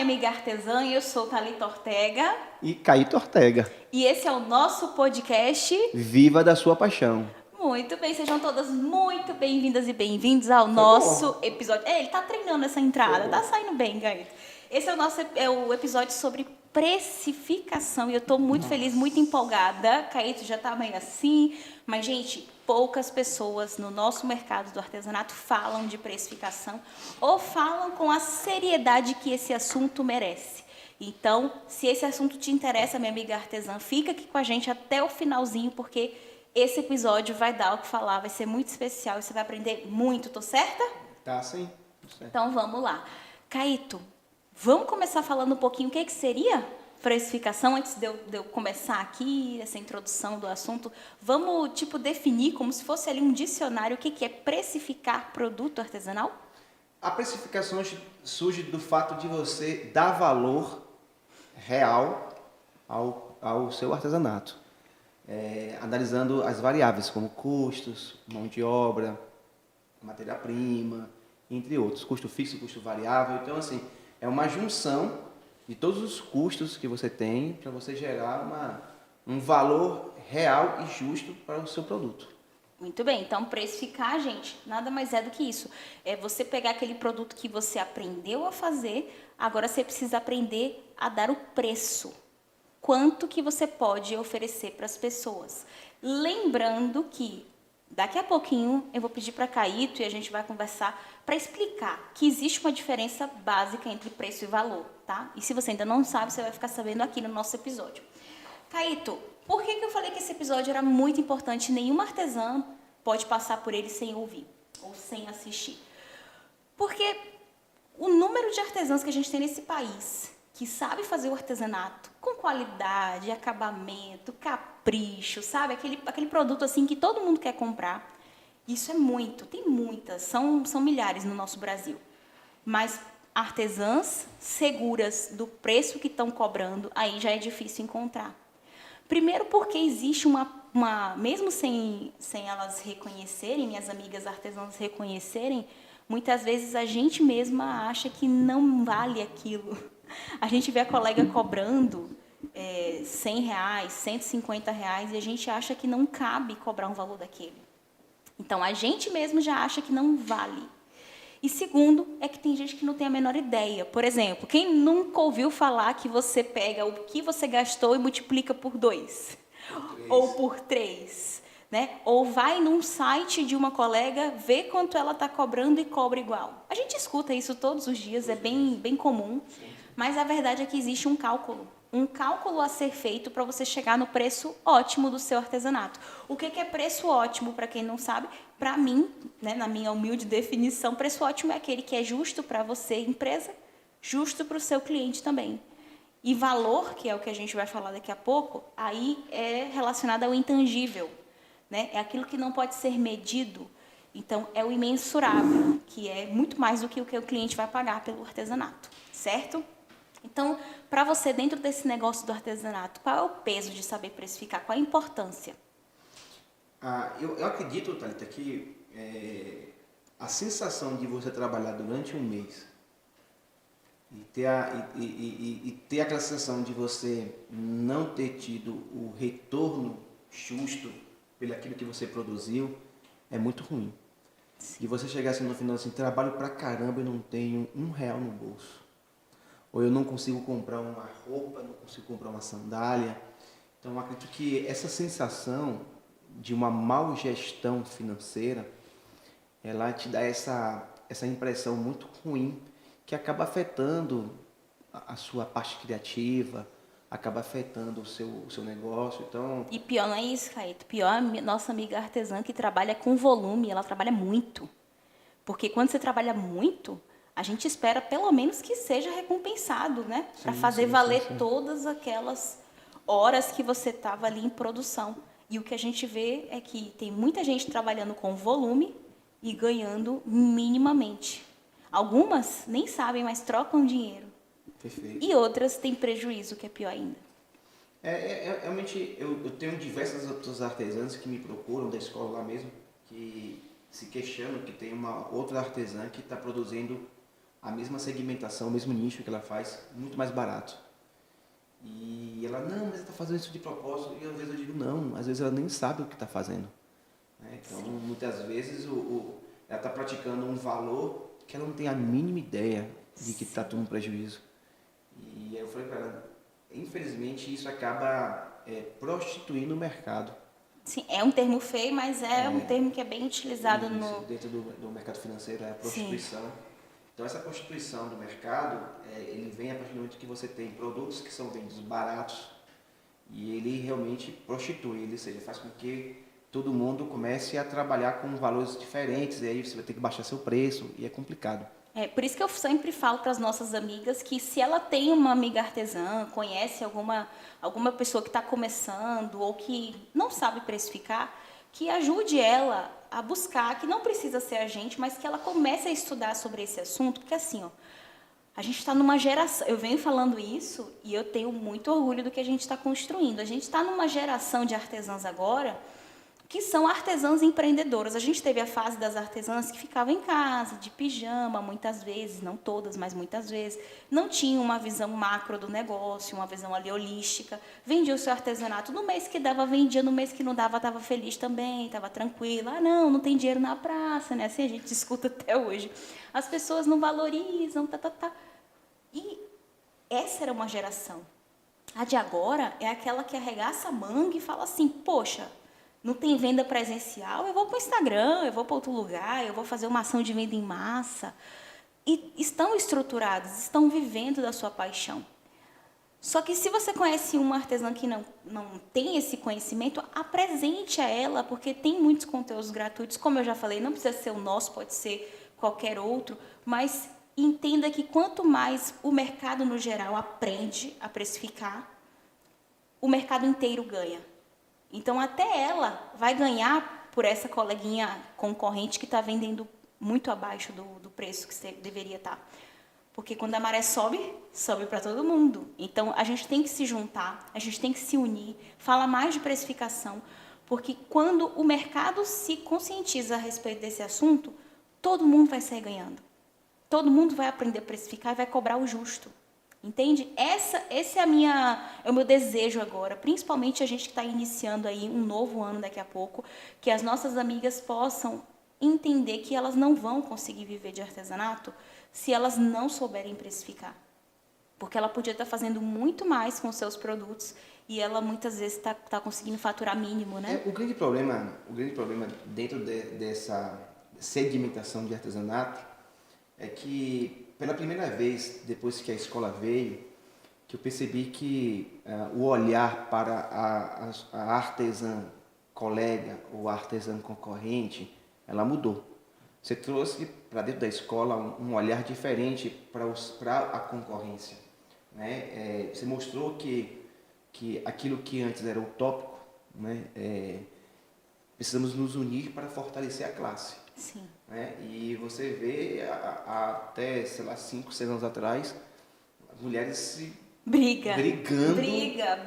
amiga artesã, eu sou Thalita Ortega. E Caíto Ortega. E esse é o nosso podcast. Viva da sua paixão. Muito bem, sejam todas muito bem-vindas e bem-vindos ao Foi nosso bom. episódio. Ele tá treinando essa entrada, tá saindo bem, Caíto. Esse é o episódio sobre precificação e eu tô muito feliz, muito empolgada. Caíto já tá meio assim, mas, gente, poucas pessoas no nosso mercado do artesanato falam de precificação ou falam com a seriedade que esse assunto merece. Então, se esse assunto te interessa, minha amiga artesã, fica aqui com a gente até o finalzinho, porque esse episódio vai dar o que falar, vai ser muito especial e você vai aprender muito, tô certa? Tá sim. Certo. Então, vamos lá. Caíto, vamos começar falando um pouquinho o que seria precificação, antes de eu começar aqui, essa introdução do assunto. Vamos, definir como se fosse ali um dicionário, o que é precificar produto artesanal? A precificação surge do fato de você dar valor real ao seu artesanato. Analisando as variáveis como custos, mão de obra, matéria-prima, entre outros. Custo fixo, custo variável. Então, assim, é uma junção de todos os custos que você tem para você gerar um valor real e justo para o seu produto. Muito bem, então precificar, gente, nada mais é do que isso. É você pegar aquele produto que você aprendeu a fazer, agora você precisa aprender a dar o preço. Quanto que você pode oferecer para as pessoas. Lembrando que daqui a pouquinho eu vou pedir para Caíto e a gente vai conversar para explicar que existe uma diferença básica entre preço e valor, tá? E se você ainda não sabe, você vai ficar sabendo aqui no nosso episódio. Caíto, por que eu falei que esse episódio era muito importante? Nenhuma artesã pode passar por ele sem ouvir ou sem assistir. Porque o número de artesãs que a gente tem nesse país que sabe fazer o artesanato com qualidade, acabamento, capricho, sabe? Aquele produto assim que todo mundo quer comprar. Isso é muito, tem muitas, são milhares no nosso Brasil. Mas artesãs seguras do preço que estão cobrando, aí já é difícil encontrar. Primeiro porque existe mesmo sem elas reconhecerem, minhas amigas artesãs reconhecerem, muitas vezes a gente mesma acha que não vale aquilo. A gente vê a colega cobrando R$100, R$150 e a gente acha que não cabe cobrar um valor daquele. Então, a gente mesmo já acha que não vale. E segundo, é que tem gente que não tem a menor ideia. Por exemplo, quem nunca ouviu falar que você pega o que você gastou e multiplica por 2? Ou por 3? Né? Ou vai num site de uma colega, vê quanto ela está cobrando e cobra igual. A gente escuta isso todos os dias, é bem comum. Mas a verdade é que existe um cálculo a ser feito para você chegar no preço ótimo do seu artesanato. O que é preço ótimo, para quem não sabe? Para mim, né, na minha humilde definição, preço ótimo é aquele que é justo para você, empresa, justo para o seu cliente também. E valor, que é o que a gente vai falar daqui a pouco, aí é relacionado ao intangível, né? É aquilo que não pode ser medido. Então, é o imensurável, que é muito mais do que o cliente vai pagar pelo artesanato, certo? Então, para você, dentro desse negócio do artesanato, qual é o peso de saber precificar? Qual a importância? Eu acredito, Thalita, que a sensação de você trabalhar durante um mês e ter aquela sensação de você não ter tido o retorno justo pelo aquilo que você produziu é muito ruim. Sim. E você chegar assim no final assim, trabalho pra caramba e não tenho R$1 no bolso. Ou eu não consigo comprar uma roupa, não consigo comprar uma sandália. Então, eu acredito que essa sensação de uma mal gestão financeira, ela te dá essa impressão muito ruim, que acaba afetando a sua parte criativa, acaba afetando o seu negócio. Então... E pior não é isso, Caíto. Pior é a nossa amiga artesã que trabalha com volume, ela trabalha muito. Porque quando você trabalha muito, a gente espera pelo menos que seja recompensado, né? Para fazer valer todas aquelas horas que você estava ali em produção. E o que a gente vê é que tem muita gente trabalhando com volume e ganhando minimamente. Algumas nem sabem, mas trocam dinheiro. Perfeito. E outras têm prejuízo, que é pior ainda. Realmente, eu tenho diversas outras artesãs que me procuram da escola lá mesmo, que se questionam que tem uma outra artesã que está produzindo a mesma segmentação, o mesmo nicho que ela faz, muito mais barato. E ela, não, mas ela está fazendo isso de propósito. E às vezes eu digo, não, às vezes ela nem sabe o que está fazendo. Né? Então, sim, muitas vezes ela está praticando um valor que ela não tem a mínima ideia de que está tomando prejuízo. E aí eu falei para ela, infelizmente isso acaba prostituindo o mercado. Sim, é um termo feio, mas é um termo que é bem utilizado isso, dentro do mercado financeiro, é a prostituição. Sim. Então, essa prostituição do mercado, ele vem a partir do momento que você tem produtos que são vendidos baratos e ele realmente prostitui, ou seja, faz com que todo mundo comece a trabalhar com valores diferentes e aí você vai ter que baixar seu preço e é complicado. Por isso que eu sempre falo para as nossas amigas que se ela tem uma amiga artesã, conhece alguma pessoa que está começando ou que não sabe precificar, que ajude ela a buscar, que não precisa ser a gente, mas que ela comece a estudar sobre esse assunto, porque assim, ó, a gente está numa geração, eu venho falando isso e eu tenho muito orgulho do que a gente está construindo. A gente está numa geração de artesãs agora que são artesãs empreendedoras. A gente teve a fase das artesãs que ficavam em casa, de pijama, muitas vezes, não todas, mas muitas vezes. Não tinham uma visão macro do negócio, uma visão ali holística. Vendia o seu artesanato. No mês que dava, vendia. No mês que não dava, estava feliz também, estava tranquila. Ah, não tem dinheiro na praça, né? Assim a gente escuta até hoje. As pessoas não valorizam, E essa era uma geração. A de agora é aquela que arregaça a manga e fala assim, poxa, não tem venda presencial, eu vou para o Instagram, eu vou para outro lugar, eu vou fazer uma ação de venda em massa. E estão estruturados, estão vivendo da sua paixão. Só que se você conhece uma artesã que não tem esse conhecimento, apresente a ela, porque tem muitos conteúdos gratuitos, como eu já falei, não precisa ser o nosso, pode ser qualquer outro, mas entenda que quanto mais o mercado no geral aprende a precificar, o mercado inteiro ganha. Então, até ela vai ganhar por essa coleguinha concorrente que está vendendo muito abaixo do preço que você deveria estar. Porque quando a maré sobe, sobe para todo mundo. Então, a gente tem que se juntar, a gente tem que se unir, falar mais de precificação, porque quando o mercado se conscientiza a respeito desse assunto, todo mundo vai sair ganhando. Todo mundo vai aprender a precificar e vai cobrar o justo. Entende? Esse é o meu desejo agora, principalmente a gente que está iniciando aí um novo ano daqui a pouco, que as nossas amigas possam entender que elas não vão conseguir viver de artesanato se elas não souberem precificar. Porque ela podia estar fazendo muito mais com os seus produtos e ela muitas vezes está conseguindo faturar mínimo, né? O grande problema dentro dessa segmentação de artesanato é que pela primeira vez, depois que a escola veio, que eu percebi que o olhar para a artesã colega ou a artesã concorrente, ela mudou. Você trouxe para dentro da escola um olhar diferente para a concorrência. Né? Você mostrou que aquilo que antes era utópico, né? Precisamos nos unir para fortalecer a classe. Sim. Né? E você vê até, sei lá, 5, 6 anos atrás, as mulheres se brigando. Briga.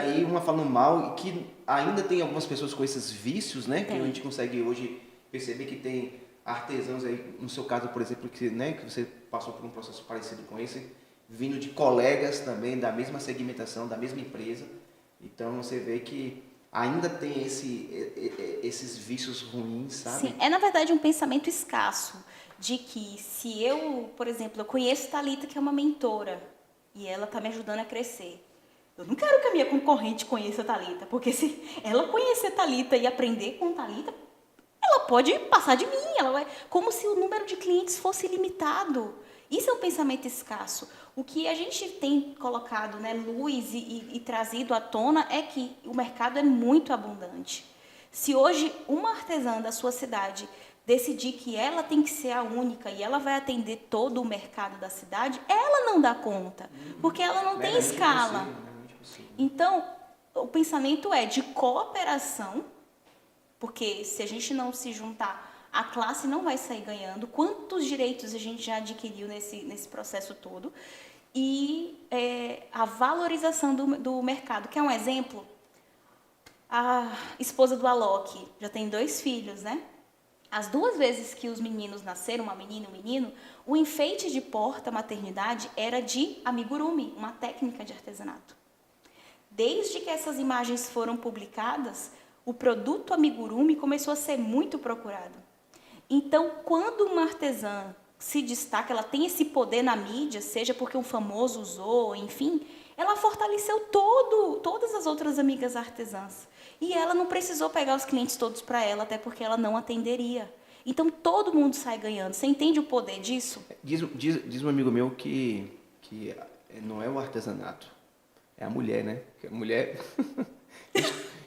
E uma falando mal, e que ainda tem algumas pessoas com esses vícios, né? Que a gente consegue hoje perceber que tem artesãos aí, no seu caso, por exemplo, que você passou por um processo parecido com esse, vindo de colegas também da mesma segmentação, da mesma empresa. Então você vê que ainda tem esses vícios ruins, sabe? Sim, na verdade um pensamento escasso, de que se eu, por exemplo, eu conheço Thalita, que é uma mentora, e ela está me ajudando a crescer. Eu não quero que a minha concorrente conheça Thalita, porque se ela conhecer Thalita e aprender com Thalita, ela pode passar de mim, como se o número de clientes fosse limitado. Isso é um pensamento escasso. O que a gente tem colocado, né, luz e trazido à tona é que o mercado é muito abundante. Se hoje uma artesã da sua cidade decidir que ela tem que ser a única e ela vai atender todo o mercado da cidade, ela não dá conta, porque ela não tem escala. Então, o pensamento é de cooperação, porque se a gente não se juntar, a classe não vai sair ganhando. Quantos direitos a gente já adquiriu nesse processo todo? E a valorização do mercado. Quer um exemplo? A esposa do Alok já tem 2 filhos, né? As 2 vezes que os meninos nasceram, uma menina e um menino, o enfeite de porta-maternidade era de amigurumi, uma técnica de artesanato. Desde que essas imagens foram publicadas, o produto amigurumi começou a ser muito procurado. Então, quando uma artesã se destaca, ela tem esse poder na mídia, seja porque um famoso usou, enfim, ela fortaleceu todas as outras amigas artesãs. E ela não precisou pegar os clientes todos para ela, até porque ela não atenderia. Então, todo mundo sai ganhando. Você entende o poder disso? Diz um amigo meu que não é o artesanato, é a mulher, né? Porque a mulher,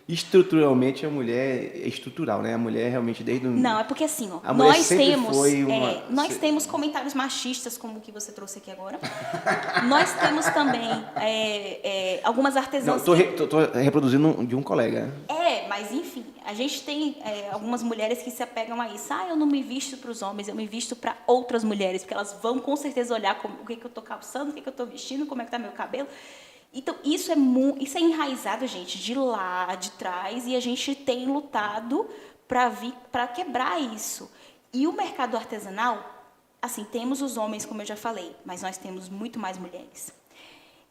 estruturalmente, a mulher é estrutural, né? A mulher realmente desde o... Não, é porque assim, ó, A mulher nós sempre temos, foi uma... nós temos comentários machistas, como o que você trouxe aqui agora. Nós temos também algumas Não, artesãs tô reproduzindo de um colega. mas enfim, a gente tem algumas mulheres que se apegam a isso. Ah, eu não me visto para os homens, eu me visto para outras mulheres, porque elas vão com certeza olhar o que eu estou calçando, o que eu estou vestindo, como é que está meu cabelo. Então, isso é enraizado, gente, de lá, de trás, e a gente tem lutado para quebrar isso. E o mercado artesanal, assim, temos os homens, como eu já falei, mas nós temos muito mais mulheres.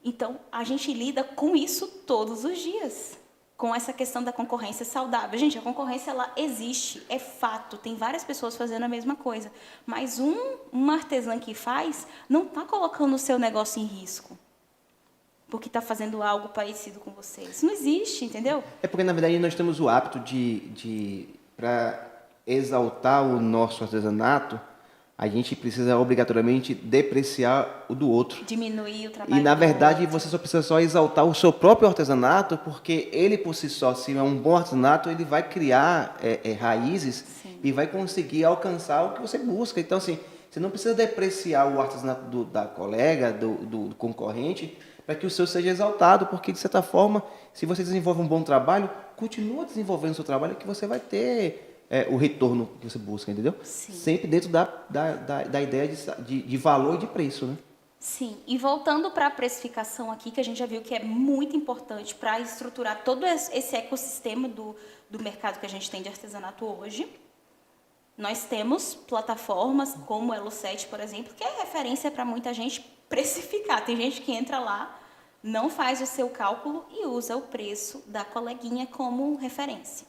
Então, a gente lida com isso todos os dias, com essa questão da concorrência saudável. Gente, a concorrência, ela existe, é fato, tem várias pessoas fazendo a mesma coisa, mas uma artesã que faz não está colocando o seu negócio em risco, porque está fazendo algo parecido com você. Isso não existe, entendeu? É porque, na verdade, nós temos o hábito para exaltar o nosso artesanato, a gente precisa obrigatoriamente depreciar o do outro. Diminuir o trabalho E, na do verdade, outro. você só precisa exaltar o seu próprio artesanato, porque ele, por si só, se é um bom artesanato, ele vai criar raízes. Sim. E vai conseguir alcançar o que você busca. Então, assim, você não precisa depreciar o artesanato da colega, do concorrente, para que o seu seja exaltado, porque, de certa forma, se você desenvolve um bom trabalho, continua desenvolvendo o seu trabalho, que você vai ter o retorno que você busca, entendeu? Sim. Sempre dentro da ideia de valor e de preço, né? Sim, e voltando para a precificação aqui, que a gente já viu que é muito importante para estruturar todo esse ecossistema do mercado que a gente tem de artesanato hoje, nós temos plataformas como o Elo7, por exemplo, que é referência para muita gente precificar. Tem gente que entra lá, não faz o seu cálculo e usa o preço da coleguinha como referência.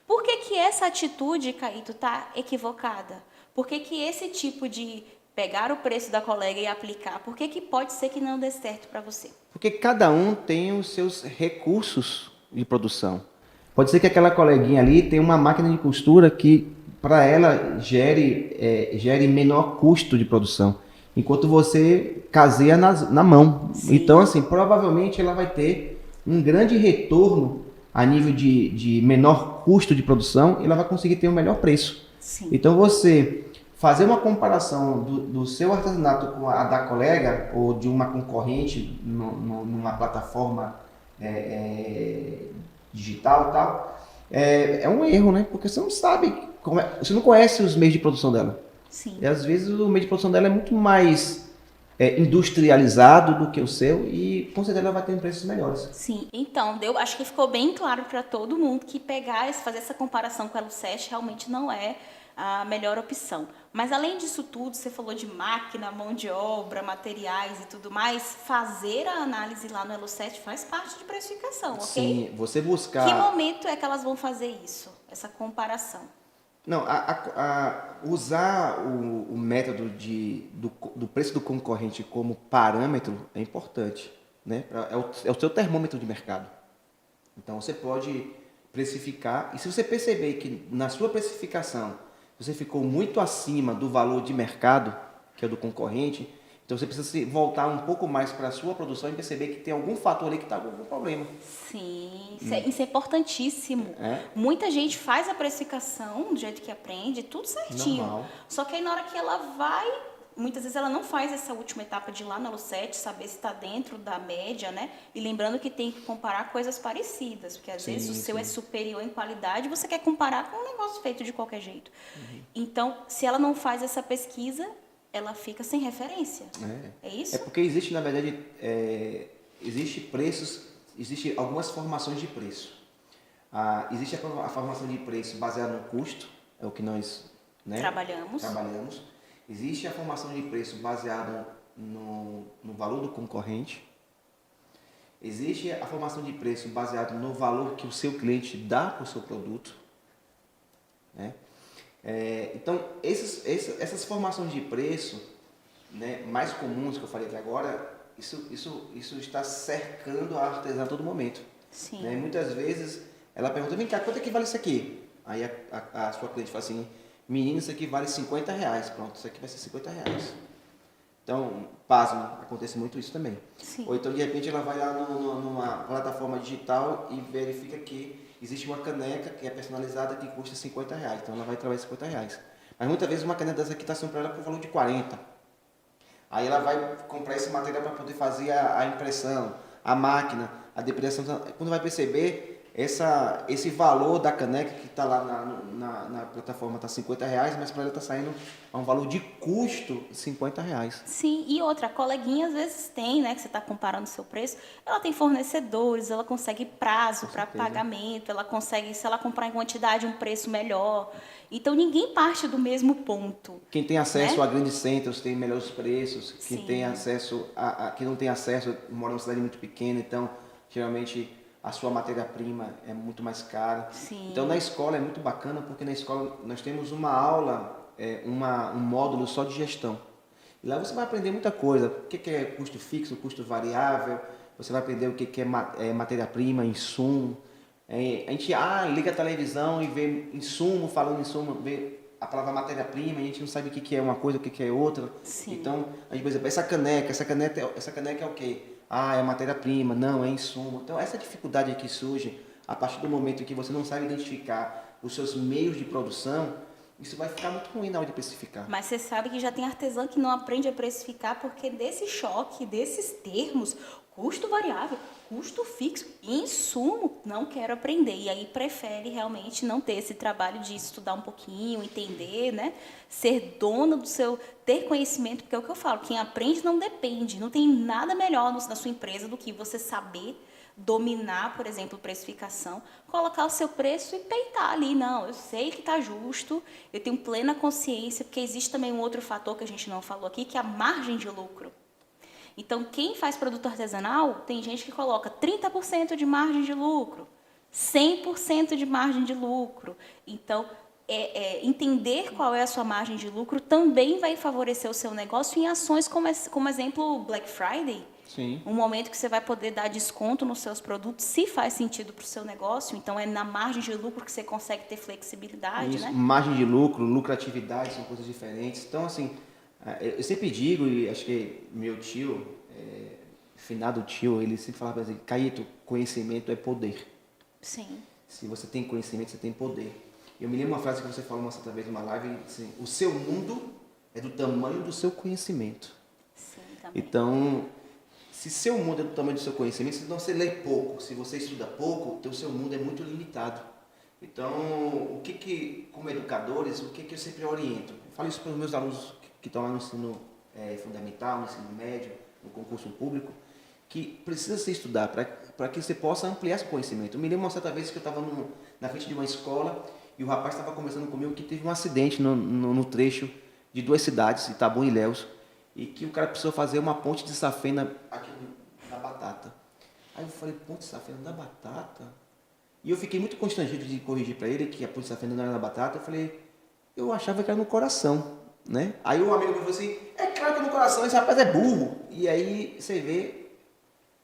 Por que essa atitude, Caíto, está equivocada? Por que esse tipo de pegar o preço da colega e aplicar, por que pode ser que não dê certo para você? Porque cada um tem os seus recursos de produção. Pode ser que aquela coleguinha ali tenha uma máquina de costura que, para ela, gere menor custo de produção, enquanto você caseia na mão. Sim. Então, assim, provavelmente ela vai ter um grande retorno a nível de menor custo de produção, e ela vai conseguir ter um melhor preço. Sim. Então, você fazer uma comparação do seu artesanato com a da colega ou de uma concorrente numa plataforma digital e tal, é um erro, né? Porque você não sabe, você não conhece os meios de produção dela. Sim. E às vezes o meio de produção dela é muito mais industrializado do que o seu, e com certeza ela vai ter preços melhores. Sim, então, acho que ficou bem claro para todo mundo que fazer essa comparação com o Elo7 realmente não é a melhor opção. Mas além disso tudo, você falou de máquina, mão de obra, materiais e tudo mais, fazer a análise lá no Elo7 faz parte de precificação, ok? Sim, você buscar... Que momento é que elas vão fazer isso, essa comparação? Não, usar o método do preço do concorrente como parâmetro é importante, né? É o seu termômetro de mercado. Então, você pode precificar, e se você perceber que na sua precificação você ficou muito acima do valor de mercado, que é do concorrente, então você precisa voltar um pouco mais para a sua produção e perceber que tem algum fator ali que está com algum problema. Sim, isso é importantíssimo. Muita gente faz a precificação do jeito que aprende, tudo certinho. Normal. Só que aí na hora que ela vai, muitas vezes ela não faz essa última etapa de ir lá no Elo7, saber se está dentro da média, né? E lembrando que tem que comparar coisas parecidas, porque às vezes o seu é superior em qualidade e você quer comparar com um negócio feito de qualquer jeito. Então, se ela não faz essa pesquisa, ela fica sem referência. É isso? É porque existe, na verdade, existe algumas formações de preço. Existe a formação de preço baseada no custo, é o que nós né? Trabalhamos. Existe a formação de preço baseada no valor do concorrente. Existe a formação de preço baseada no valor que o seu cliente dá para o seu produto, né? Então, essas formações de preço, né, mais comuns que eu falei até agora, isso está cercando a artesã a todo momento. Sim. Né? Muitas vezes ela pergunta, vem cá, quanto é que vale isso aqui? Aí a sua cliente fala assim, menino, isso aqui vale R$50. Pronto, isso aqui vai ser R$50. Então, pasmo, acontece muito isso também. Sim. Ou então, de repente, ela vai lá numa plataforma digital e verifica que existe uma caneca que é personalizada que custa R$50. Então, ela vai trabalhar R$50. Mas muitas vezes uma caneta dessa aqui está sendo para ela por valor de 40. Aí ela vai comprar esse material para poder fazer a impressão, a máquina, a depilação. Quando vai perceber, esse valor da caneca que está lá na plataforma está R$50, mas para ela está saindo a um valor de custo de R$50. Sim, e outra, a coleguinha às vezes tem, né, que você está comparando o seu preço, ela tem fornecedores, ela consegue prazo para pagamento, ela consegue, se ela comprar em quantidade, um preço melhor. Então, ninguém parte do mesmo ponto. Quem tem acesso, né, a grandes centros tem melhores preços. Quem Sim. tem acesso quem não tem acesso mora numa cidade muito pequena, então geralmente a sua matéria-prima é muito mais cara. Sim. Então na escola é muito bacana porque na escola nós temos uma aula, um módulo só de gestão. E lá você vai aprender muita coisa. O que é custo fixo, custo variável. Você vai aprender o que é matéria-prima, insumo. A gente liga a televisão e vê insumo, falando insumo, vê a palavra matéria-prima, a gente não sabe o que é uma coisa, o que é outra. Sim. Então, a gente, por exemplo, essa caneca é o quê? É matéria-prima, não, é insumo. Então, essa dificuldade que surge a partir do momento em que você não sabe identificar os seus meios de produção, isso vai ficar muito ruim na hora de precificar. Mas você sabe que já tem artesã que não aprende a precificar porque desse choque, desses termos, custo variável, custo fixo, insumo, não quero aprender. E aí prefere realmente não ter esse trabalho de estudar um pouquinho, entender, né? Ser dona do seu, ter conhecimento, porque é o que eu falo, quem aprende não depende. Não tem nada melhor na sua empresa do que você saber dominar, por exemplo, precificação, colocar o seu preço e peitar ali. Não, eu sei que está justo, eu tenho plena consciência, porque existe também um outro fator que a gente não falou aqui, que é a margem de lucro. Então, quem faz produto artesanal, tem gente que coloca 30% de margem de lucro, 100% de margem de lucro. Então, entender qual é a sua margem de lucro também vai favorecer o seu negócio em ações como exemplo, Black Friday. Sim. Um momento que você vai poder dar desconto nos seus produtos, se faz sentido para o seu negócio. Então, é na margem de lucro que você consegue ter flexibilidade, Isso, né? margem de lucro, lucratividade são coisas diferentes. Então, assim, eu sempre digo, e acho que meu tio, finado tio, ele sempre falava assim, Caíto, conhecimento é poder. Sim. Se você tem conhecimento, você tem poder. Eu me lembro uma frase que você falou uma certa vez numa live, assim, o seu mundo é do tamanho do seu conhecimento. Sim, também. Então, se seu mundo é do tamanho do seu conhecimento, se você lê pouco, se você estuda pouco, então o seu mundo é muito limitado. Então, como educadores, o que eu sempre oriento? Eu falo isso para os meus alunos que estão lá no ensino fundamental, no ensino médio, no concurso público, que precisa se estudar para que você possa ampliar seu conhecimento. Eu me lembro uma certa vez que eu estava na frente de uma escola e o rapaz estava conversando comigo que teve um acidente no trecho de duas cidades, Itabuna e Ilhéus, e que o cara precisou fazer uma ponte de safena aqui na batata. Aí eu falei, ponte de safena da batata? E eu fiquei muito constrangido de corrigir para ele que a ponte de safena não era na batata. Eu falei, eu achava que era no coração, né? Aí o amigo me falou assim, é claro que é no coração, esse rapaz é burro. E aí você vê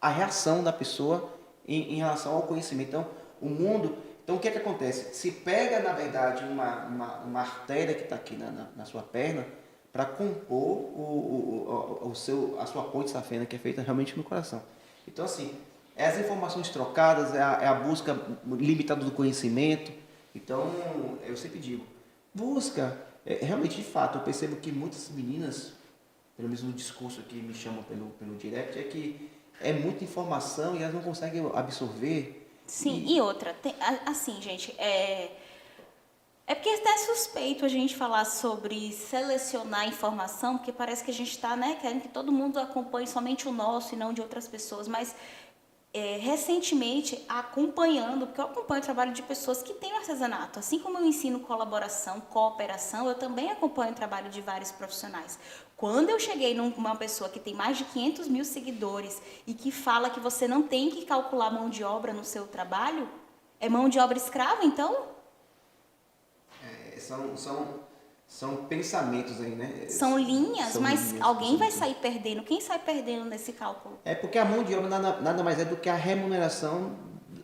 a reação da pessoa em relação ao conhecimento. Então, o mundo... Então, o que é que acontece? Se pega, na verdade, uma artéria que está aqui na sua perna para compor a sua ponte safena, que é feita realmente no coração. Então, assim, as informações trocadas, é a busca limitada do conhecimento. Então, eu sempre digo, busca. Realmente, de fato, eu percebo que muitas meninas, pelo menos no discurso que me chamam pelo direct, é que é muita informação e elas não conseguem absorver. Sim, e outra, assim, gente, é porque até é suspeito a gente falar sobre selecionar informação, porque parece que a gente está, né, querendo que todo mundo acompanhe somente o nosso e não de outras pessoas, mas recentemente acompanhando, porque eu acompanho o trabalho de pessoas que têm artesanato. Assim como eu ensino colaboração, cooperação, eu também acompanho o trabalho de vários profissionais. Quando eu cheguei numa pessoa que tem mais de 500 mil seguidores e que fala que você não tem que calcular mão de obra no seu trabalho, é mão de obra escrava, então? São pensamentos aí, né? São linhas, São mas linhas, alguém vai sair perdendo. Quem sai perdendo nesse cálculo? É porque a mão de obra nada mais é do que a remuneração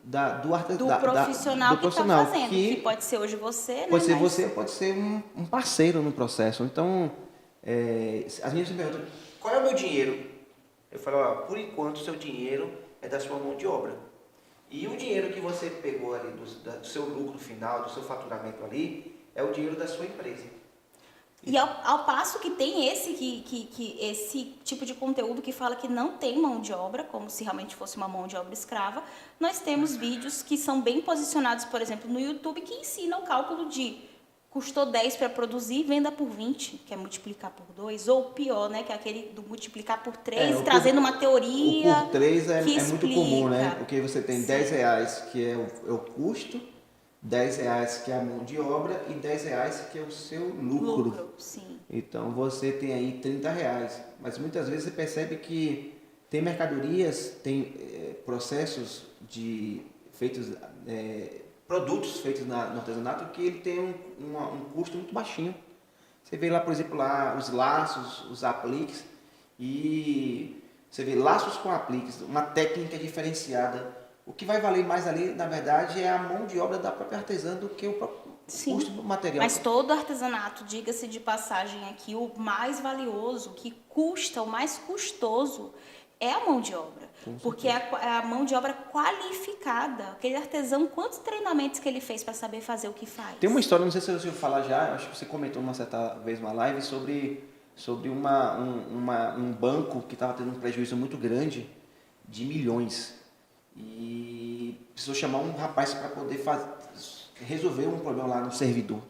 Do profissional que está fazendo, que pode ser hoje você, pode né? ser você, pode ser um parceiro no processo. Então, as meninas me perguntam, qual é o meu dinheiro? Eu falo, ó, por enquanto o seu dinheiro é da sua mão de obra. E o dinheiro que você pegou ali do seu lucro final, do seu faturamento ali, é o dinheiro da sua empresa. E ao passo que tem esse tipo de conteúdo que fala que não tem mão de obra, como se realmente fosse uma mão de obra escrava, nós temos vídeos que são bem posicionados, por exemplo, no YouTube, que ensinam o cálculo de custou 10 para produzir, venda por 20, que é multiplicar por 2, ou pior, né, que é aquele do multiplicar por 3, trazendo uma teoria. O por 3 que é muito comum, né? explica. Porque você tem R$10 que é o custo, R$10 que é a mão de obra e R$10 que é o seu lucro. Sim. Então você tem aí R$30. Mas muitas vezes você percebe que tem mercadorias, tem processos feitos, produtos feitos no artesanato que ele tem um custo muito baixinho. Você vê lá, por exemplo, lá os laços, os apliques, e você vê laços com apliques, uma técnica diferenciada. O que vai valer mais ali, na verdade, é a mão de obra da própria artesã do que o próprio custo do material. Mas todo artesanato, diga-se de passagem aqui, o mais valioso, que custa, o mais custoso, é a mão de obra. Porque é a mão de obra qualificada. Aquele artesão, quantos treinamentos que ele fez para saber fazer o que faz? Tem uma história, não sei se você ouviu falar já, acho que você comentou uma certa vez uma live sobre um banco que estava tendo um prejuízo muito grande de milhões. E precisou chamar um rapaz para poder resolver um problema lá no servidor.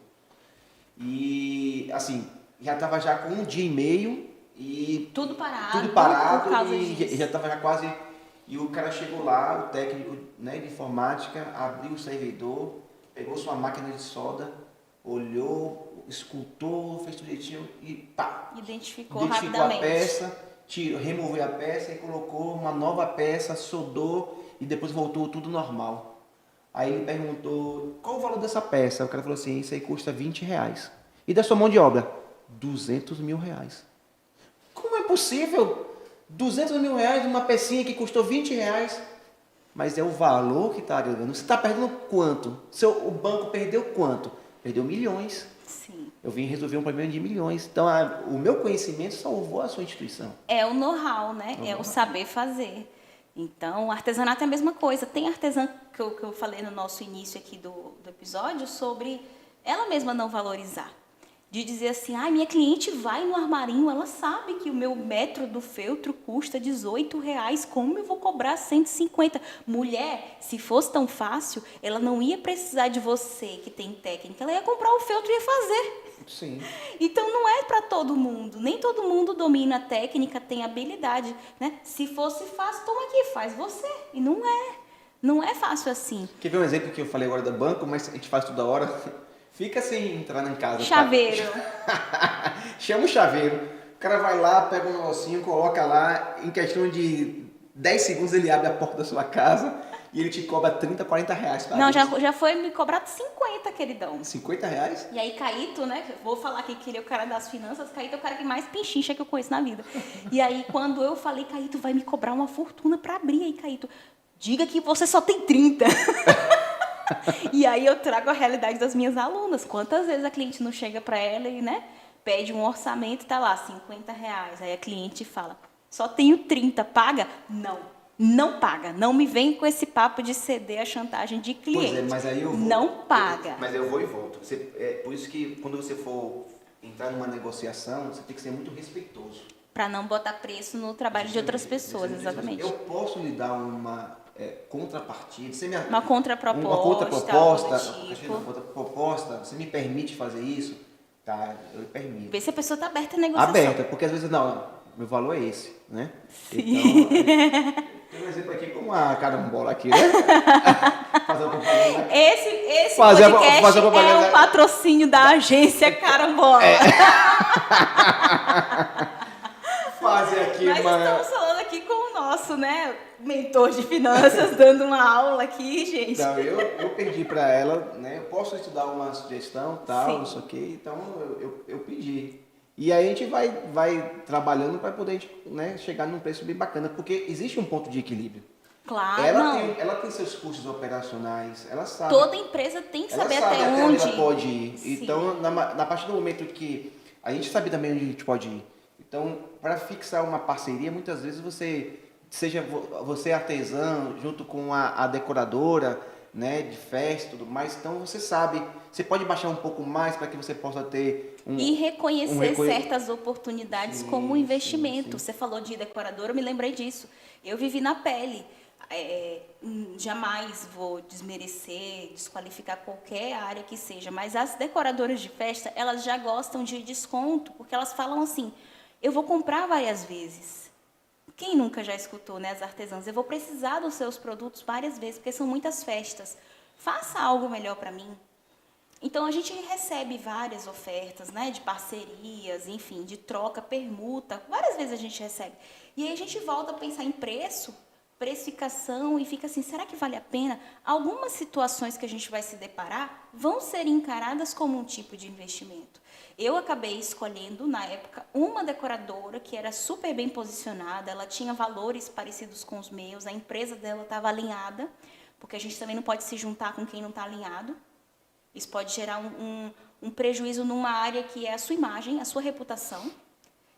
E assim, já estava já com um dia e meio e tudo parado por causa disso. Já estava já quase. E o cara chegou lá, o técnico, né, de informática, abriu o servidor, pegou sua máquina de solda, olhou, escultou, fez tudo direitinho e pá! Identificou a peça, removeu a peça e colocou uma nova peça, soldou e depois voltou tudo normal. Aí ele perguntou, qual o valor dessa peça? O cara falou assim, isso aí custa R$20. E da sua mão de obra? R$200 mil. Como é possível? R$200 mil, uma pecinha que custou R$20. Mas é o valor que está agregando. Você está perdendo quanto? O banco perdeu quanto? Perdeu milhões. Sim. Eu vim resolver um problema de milhões. Então, o meu conhecimento salvou a sua instituição. É o know-how, né? É o saber fazer. Então, o artesanato é a mesma coisa. Tem artesã que eu falei no nosso início aqui do episódio sobre ela mesma não valorizar. De dizer assim, minha cliente vai no armarinho, ela sabe que o meu metro do feltro custa R$18, como eu vou cobrar 150? Mulher, se fosse tão fácil, ela não ia precisar de você que tem técnica, ela ia comprar o feltro e ia fazer. Sim. Então não é para todo mundo, nem todo mundo domina a técnica, tem habilidade, né? Se fosse fácil, toma aqui, faz você. E não é fácil assim. Quer ver um exemplo que eu falei agora do banco, mas a gente faz toda hora? Fica sem entrar em casa. Chaveiro. Chama o chaveiro. O cara vai lá, pega um negocinho, coloca lá, em questão de 10 segundos ele abre a porta da sua casa e ele te cobra 30, 40 reais. Não, já foi me cobrado 50, queridão. 50 reais? E aí Caíto, né, vou falar aqui que ele é o cara das finanças, Caíto é o cara que mais pinchincha que eu conheço na vida. E aí quando eu falei, Caíto vai me cobrar uma fortuna para abrir, aí Caíto, diga que você só tem 30. E aí eu trago a realidade das minhas alunas. Quantas vezes a cliente não chega para ela e, né, pede um orçamento e tá lá, R$50. Aí a cliente fala, só tenho 30, paga? Não paga. Não me vem com esse papo de ceder a chantagem de cliente. Pois é, mas aí eu vou, não paga. Mas eu vou e volto. Por isso que quando você for entrar numa negociação, você tem que ser muito respeitoso. Para não botar preço no trabalho de outras pessoas, exatamente. Eu posso lhe dar uma contrapartida, uma contraproposta, você me permite fazer isso? Tá, eu permito. Vê se a pessoa está aberta à negociação. Aberta, porque às vezes, não, meu valor é esse, né? Sim. Então, tem um exemplo aqui, como uma carambola aqui, né? Fazer uma propaganda. Esse Fazer podcast propaganda. é o patrocínio da agência Carambola. Fazer aqui Nós estamos falando aqui com o nosso, né, mentor de finanças, dando uma aula aqui, gente. Então, eu pedi para ela, né? Eu posso estudar uma sugestão, tal, Sim. não sei o quê. Então, eu pedi. E aí a gente vai trabalhando para poder, né, chegar num preço bem bacana. Porque existe um ponto de equilíbrio. Claro, Ela tem seus custos operacionais, ela sabe. Toda empresa tem que saber sabe até onde ela pode ir. Sim. Então, na partir do momento que a gente sabe também onde a gente pode ir. Então, para fixar uma parceria, muitas vezes você é artesão, junto com a decoradora, né, de festa e tudo mais, então você sabe, você pode baixar um pouco mais para que você possa ter e reconhecer certas oportunidades como investimento. Sim. Você falou de decoradora, eu me lembrei disso. Eu vivi na pele. Jamais vou desmerecer, desqualificar qualquer área que seja, mas as decoradoras de festa, elas já gostam de desconto, porque elas falam assim, eu vou comprar várias vezes. Quem nunca já escutou, né, as artesãs? Eu vou precisar dos seus produtos várias vezes, porque são muitas festas. Faça algo melhor para mim. Então, a gente recebe várias ofertas, né, de parcerias, enfim, de troca, permuta. Várias vezes a gente recebe. E aí a gente volta a pensar em preço, precificação e fica assim, será que vale a pena? Algumas situações que a gente vai se deparar vão ser encaradas como um tipo de investimento. Eu acabei escolhendo, na época, uma decoradora que era super bem posicionada, ela tinha valores parecidos com os meus, a empresa dela estava alinhada, porque a gente também não pode se juntar com quem não está alinhado. Isso pode gerar um prejuízo numa área que é a sua imagem, a sua reputação.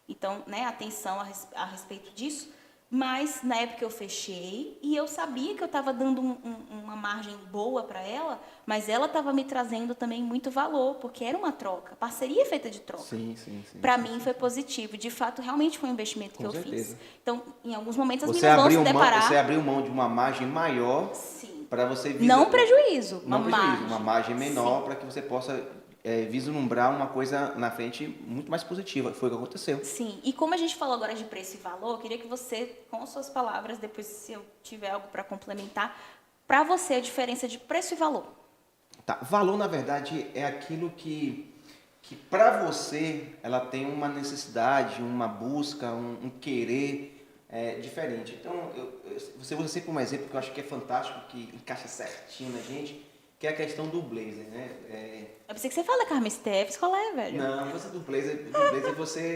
Então, né, atenção a respeito disso. Mas, na época, eu fechei e eu sabia que eu estava dando uma margem boa para ela, mas ela estava me trazendo também muito valor, porque era uma troca. Parceria é feita de troca. Sim. Para mim foi positivo. De fato, realmente foi um investimento que eu fiz. Então, em alguns momentos, as você meninas vão se deparar... Você abriu mão de uma margem maior para você... Não prejuízo, uma margem menor para que você possa... vislumbrar uma coisa na frente muito mais positiva. Foi o que aconteceu. Sim, e como a gente falou agora de preço e valor, eu queria que você, com suas palavras, depois se eu tiver algo para complementar, para você a diferença de preço e valor. Tá. Valor, na verdade, é aquilo que para você, ela tem uma necessidade, uma busca, um querer diferente. Então, você usa sempre um exemplo que eu acho que é fantástico, que encaixa certinho na gente, que é a questão do blazer, né? Eu pensei que você fala Carmen Steffes, qual é, velho? Não, você do blazer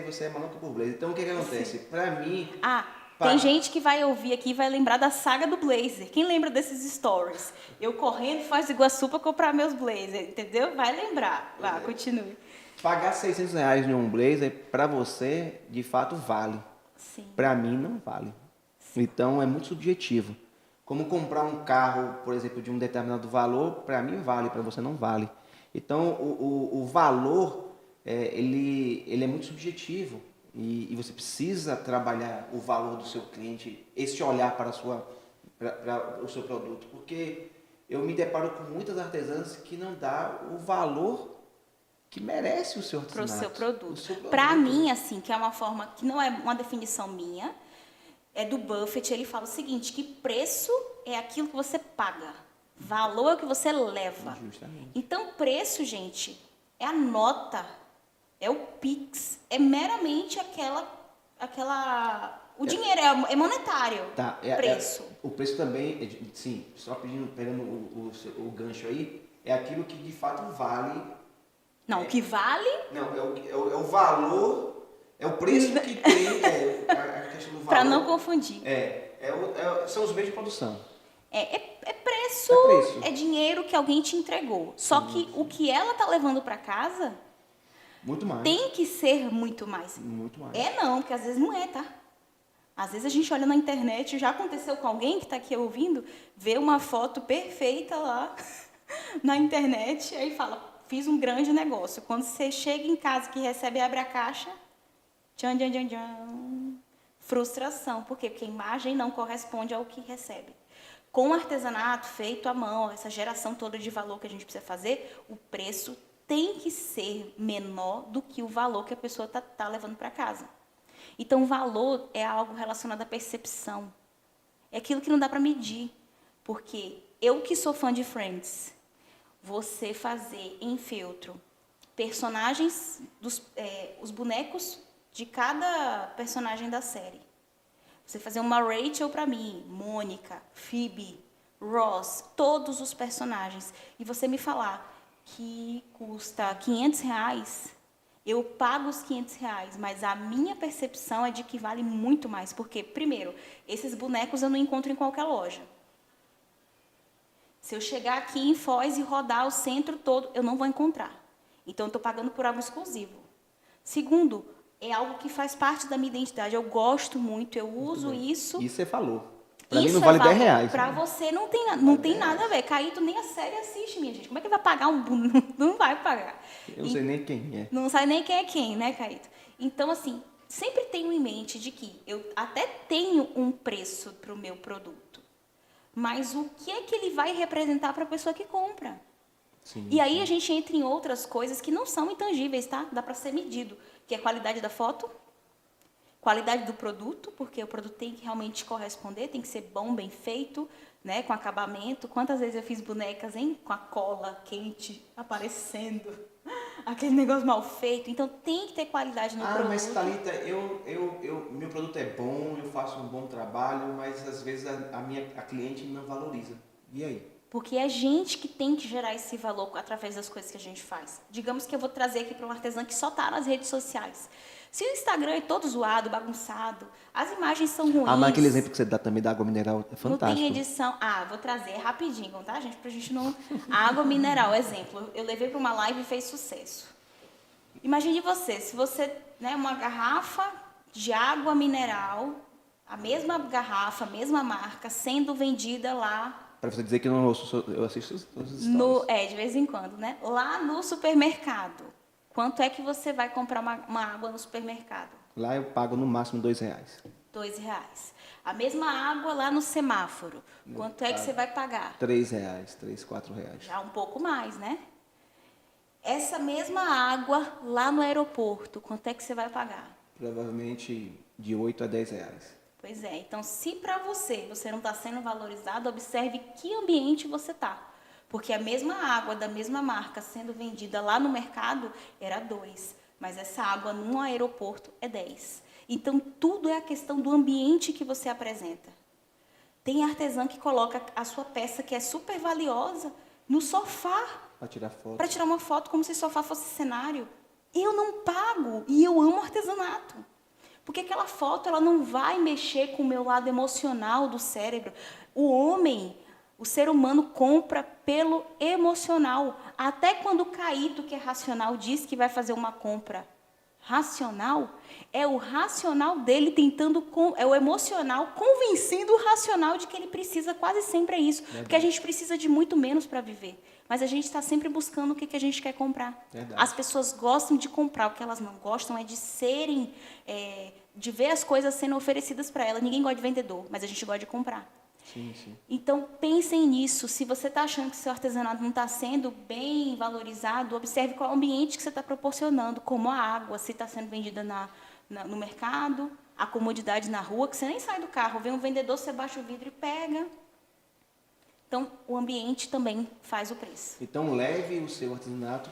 você é maluco por blazer. Então, o que acontece? Para mim... Tem gente que vai ouvir aqui e vai lembrar da saga do blazer. Quem lembra desses stories? Eu correndo Foz do Iguaçu para comprar meus blazers, entendeu? Vai lembrar. Vá, continue. Pagar R$600 em um blazer, para você, de fato, vale. Sim. Para mim, não vale. Sim. Então, é muito subjetivo. Como comprar um carro, por exemplo, de um determinado valor, para mim vale, para você não vale. Então, o valor, ele é muito subjetivo e você precisa trabalhar o valor do seu cliente, esse olhar para o seu produto, porque eu me deparo com muitas artesãs que não dá o valor que merece o seu artesanato. Para o seu produto. Para mim, assim, que é uma forma, que não é uma definição minha, é do Buffett, ele fala o seguinte, que preço é aquilo que você paga, valor é o que você leva. Justamente. Então, preço, gente, é a nota, é o Pix, é meramente o dinheiro, é monetário, preço. O preço também, sim, só pegando o gancho aí, é aquilo que de fato vale. Não, o que vale... Não, é o valor... É o preço que tem, a questão do valor. Para não confundir. São os meios de produção. É preço, é dinheiro que alguém te entregou. Só que o que ela tá levando para casa... Muito mais. Tem que ser muito mais. Muito mais. Não, porque às vezes não é, tá? Às vezes a gente olha na internet, já aconteceu com alguém que está aqui ouvindo, vê uma foto perfeita lá na internet, aí fala, fiz um grande negócio. Quando você chega em casa, que recebe e abre a caixa... Tchan, tchan, tchan, tchan. Frustração. Por quê? Porque a imagem não corresponde ao que recebe. Com o artesanato feito à mão, essa geração toda de valor que a gente precisa fazer, o preço tem que ser menor do que o valor que a pessoa tá levando para casa. Então, o valor é algo relacionado à percepção. É aquilo que não dá para medir. Porque eu que sou fã de Friends, você fazer em feltro personagens, os bonecos de cada personagem da série. Você fazer uma Rachel para mim, Mônica, Phoebe, Ross, todos os personagens. E você me falar que custa R$ 500, eu pago os R$ 500, mas a minha percepção é de que vale muito mais. Porque, primeiro, esses bonecos eu não encontro em qualquer loja. Se eu chegar aqui em Foz e rodar o centro todo, eu não vou encontrar. Então, eu estou pagando por algo exclusivo. Segundo, é algo que faz parte da minha identidade. Eu gosto muito, eu uso isso. Isso você falou. Para mim Isso não vale valor. R$ 10. Para você não tem nada a ver. Caíto nem a série assiste, minha gente. Como é que vai pagar um boneco? Não vai pagar. Eu não sei nem quem é. Não sabe nem quem é quem, né, Caíto? Então, assim, sempre tenho em mente de que eu até tenho um preço para o meu produto. Mas o que é que ele vai representar para a pessoa que compra? Sim, e aí sim. a gente entra em outras coisas que não são intangíveis, tá? Dá para ser medido. Que é a qualidade da foto, qualidade do produto, porque o produto tem que realmente corresponder, tem que ser bom, bem feito, né, com acabamento. Quantas vezes eu fiz bonecas, hein, com a cola quente aparecendo, aquele negócio mal feito. Então tem que ter qualidade no produto. Mas Thalita, meu produto é bom, eu faço um bom trabalho, mas às vezes a cliente não valoriza. E aí? Porque é a gente que tem que gerar esse valor através das coisas que a gente faz. Digamos que eu vou trazer aqui para um artesã que só está nas redes sociais. Se o Instagram é todo zoado, bagunçado, as imagens são ruins... Mas aquele exemplo que você dá também da água mineral é fantástico. Não tem edição... vou trazer rapidinho, tá, gente? Pra gente não... A água mineral, exemplo. Eu levei para uma live e fez sucesso. Imagine você, se você... uma garrafa de água mineral, a mesma garrafa, a mesma marca, sendo vendida lá... Para você dizer que eu assisto os stories. De vez em quando, né? Lá no supermercado. Quanto é que você vai comprar uma água no supermercado? Lá eu pago no máximo R$ 2. R$ 2. A mesma água lá no semáforo. Quanto é que você vai pagar? R$ 3, R$ 3, R$ 4. Já um pouco mais, né? Essa mesma água lá no aeroporto, quanto é que você vai pagar? Provavelmente de 8 a 10 reais. Pois é, então se para você não está sendo valorizado, observe que ambiente você está. Porque a mesma água da mesma marca sendo vendida lá no mercado era 2, mas essa água no aeroporto é 10. Então tudo é a questão do ambiente que você apresenta. Tem artesã que coloca a sua peça que é super valiosa no sofá. Para tirar foto. Para tirar uma foto como se o sofá fosse cenário. Eu não pago e eu amo artesanato. Porque aquela foto ela não vai mexer com o meu lado emocional do cérebro. O ser humano compra pelo emocional. Até quando o Caíto, que é racional, diz que vai fazer uma compra racional, é o racional dele é o emocional convencendo o racional de que ele precisa, quase sempre é isso. Verdade. Porque a gente precisa de muito menos para viver. Mas a gente está sempre buscando o que a gente quer comprar. Verdade. As pessoas gostam de comprar, o que elas não gostam é de serem, de ver as coisas sendo oferecidas para elas. Ninguém gosta de vendedor, mas a gente gosta de comprar. Sim, sim. Então, pensem nisso. Se você está achando que seu artesanato não está sendo bem valorizado, observe qual é o ambiente que você está proporcionando, como a água, se está sendo vendida no mercado, a comodidade na rua, que você nem sai do carro, vem um vendedor, você baixa o vidro e pega. Então, o ambiente também faz o preço. Então, leve o seu artesanato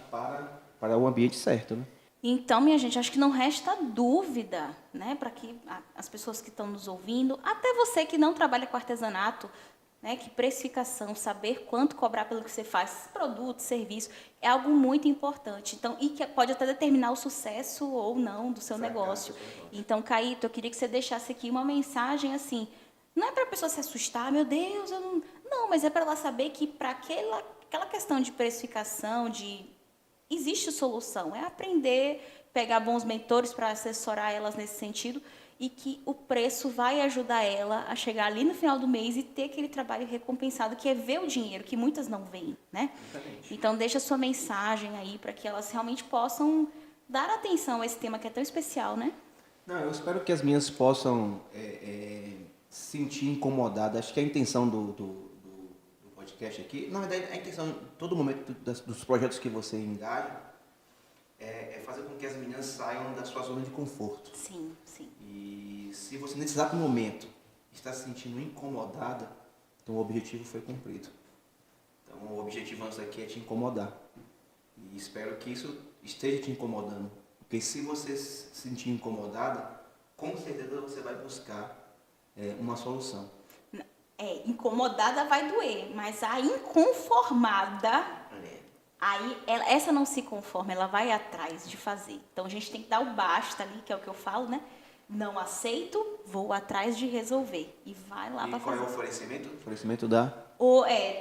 para o ambiente certo, né? Então, minha gente, acho que não resta dúvida, né, para que as pessoas que estão nos ouvindo, até você que não trabalha com artesanato, né, que precificação, saber quanto cobrar pelo que você faz, produto, serviço, é algo muito importante. Então, e que pode até determinar o sucesso ou não do seu negócio. Então, Caíto, eu queria que você deixasse aqui uma mensagem assim, não é para a pessoa se assustar, meu Deus, eu não... Não, mas é para ela saber que para aquela questão de precificação, existe solução. É aprender, pegar bons mentores para assessorar elas nesse sentido e que o preço vai ajudar ela a chegar ali no final do mês e ter aquele trabalho recompensado, que é ver o dinheiro, que muitas não veem, né? Exatamente. Então, deixa a sua mensagem aí para que elas realmente possam dar atenção a esse tema que é tão especial, né? Não, eu espero que as minhas possam se sentir incomodadas. Acho que a intenção do podcast aqui, na verdade, a intenção, em todo momento dos projetos que você engaja, é fazer com que as meninas saiam da sua zona de conforto. Sim, sim. E se você nesse exato momento está se sentindo incomodada, então o objetivo foi cumprido. Então o objetivo nosso aqui é te incomodar. E espero que isso esteja te incomodando. Porque se você se sentir incomodada, com certeza você vai buscar uma solução. Incomodada vai doer, mas a inconformada, aí essa não se conforma, ela vai atrás de fazer. Então a gente tem que dar o basta ali, que é o que eu falo, né? Não aceito, vou atrás de resolver. E vai lá para fazer. E qual é o oferecimento? O oferecimento da...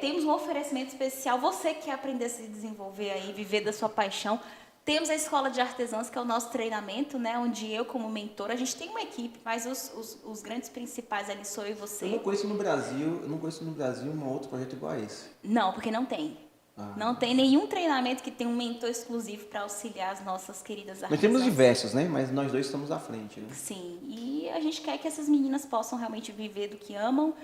Temos um oferecimento especial. Você que quer aprender a se desenvolver aí, viver da sua paixão. Temos a Escola de Artesãos, que é o nosso treinamento, né? Onde eu, como mentora, a gente tem uma equipe, mas os grandes principais ali sou eu e você. Eu não conheço no Brasil um outro projeto igual a esse. Não, porque não tem. Não tem nenhum treinamento que tenha um mentor exclusivo para auxiliar as nossas queridas artesãs. Nós temos diversos, né? Mas nós dois estamos à frente, né? Sim, e a gente quer que essas meninas possam realmente viver do que amam,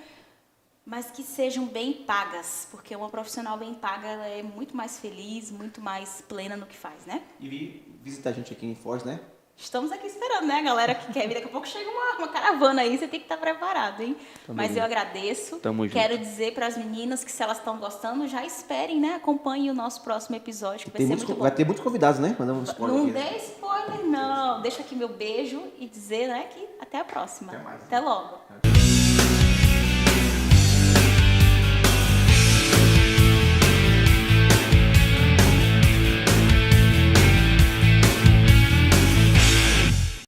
mas que sejam bem pagas, porque uma profissional bem paga ela é muito mais feliz, muito mais plena no que faz, né? E vir visitar a gente aqui em Foz, né? Estamos aqui esperando, né, galera que quer vir. Daqui a pouco chega uma caravana aí, você tem que estar preparado, hein? Mas eu agradeço. Tamo junto. Quero dizer para as meninas que se elas estão gostando, já esperem, né? Acompanhem o nosso próximo episódio, que vai ser muito bom. Vai ter muitos convidados, né? Mandamos um spoiler Não aqui, né? dê spoiler, não. Deixa aqui meu beijo e dizer, né, que até a próxima. Até mais. Até logo.